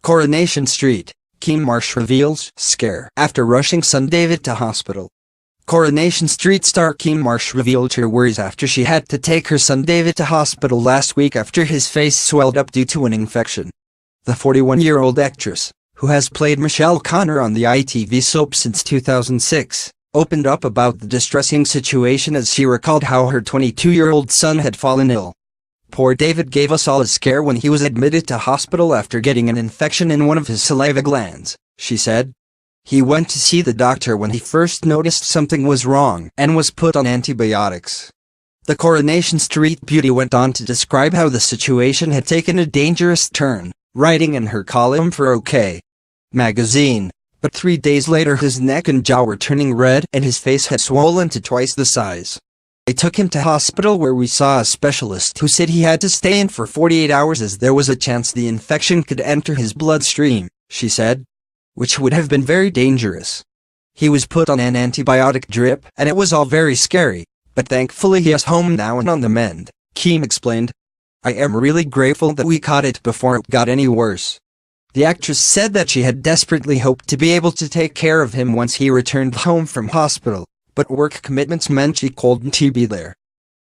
Coronation Street, Kym Marsh reveals scare after rushing son David to hospital. Coronation Street star Kym Marsh revealed her worries after she had to take her son David to hospital last week after his face swelled up due to an infection. The 41-year-old actress, who has played Michelle Connor on the ITV soap since 2006, opened up about the distressing situation as she recalled how her 22-year-old son had fallen ill. "Poor David gave us all a scare when he was admitted to hospital after getting an infection in one of his saliva glands," she said. "He went to see the doctor when he first noticed something was wrong and was put on antibiotics." The Coronation Street beauty went on to describe how the situation had taken a dangerous turn, writing in her column for OK magazine, "But 3 days later his neck and jaw were turning red and his face had swollen to twice the size. I took him to hospital where we saw a specialist who said he had to stay in for 48 hours as there was a chance the infection could enter his bloodstream," she said, "which would have been very dangerous. He was put on an antibiotic drip and it was all very scary, but thankfully he is home now and on the mend," Kym explained. "I am really grateful that we caught it before it got any worse." The actress said that she had desperately hoped to be able to take care of him once he returned home from hospital, but work commitments meant she couldn't be there.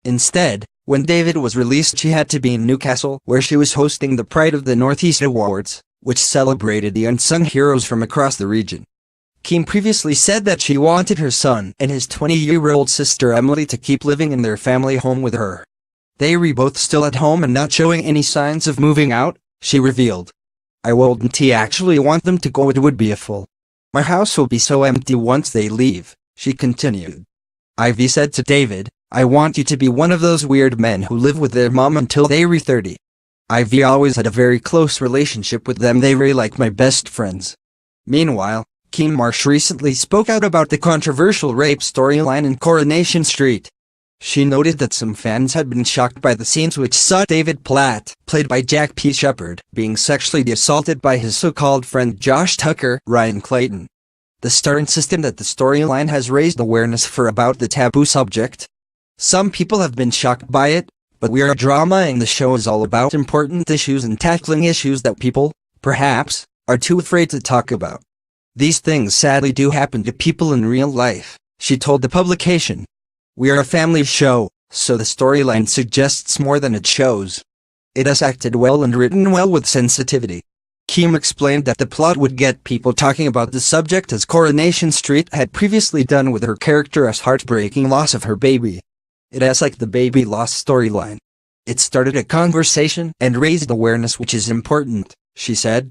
Instead, when David was released she had to be in Newcastle where she was hosting the Pride of the Northeast Awards, which celebrated the unsung heroes from across the region. Kym previously said that she wanted her son and his 20-year-old sister Emily to keep living in their family home with her. "They were both still at home and not showing any signs of moving out," she revealed. "I wouldn't actually want them to go, it would be awful. My house will be so empty once they leave," she continued. Ivy said to David, "I want you to be one of those weird men who live with their mom until they were 30. Ivy always had a very close relationship with them, they were like my best friends." Meanwhile, Kym Marsh recently spoke out about the controversial rape storyline in Coronation Street. She noted that some fans had been shocked by the scenes which saw David Platt, played by Jack P. Shepherd, being sexually assaulted by his so-called friend Josh Tucker, Ryan Clayton. The star insisted that the storyline has raised awareness for about the taboo subject. "Some people have been shocked by it, but we are a drama and the show is all about important issues and tackling issues that people, perhaps, are too afraid to talk about. These things sadly do happen to people in real life," she told the publication. "We are a family show, so the storyline suggests more than it shows. It has acted well and written well with sensitivity." Kym explained that the plot would get people talking about the subject as Coronation Street had previously done with her character's heartbreaking loss of her baby. "It has like the baby loss storyline. It started a conversation and raised awareness, which is important," she said.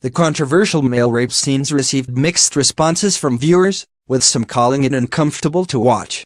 The controversial male rape scenes received mixed responses from viewers, with some calling it uncomfortable to watch.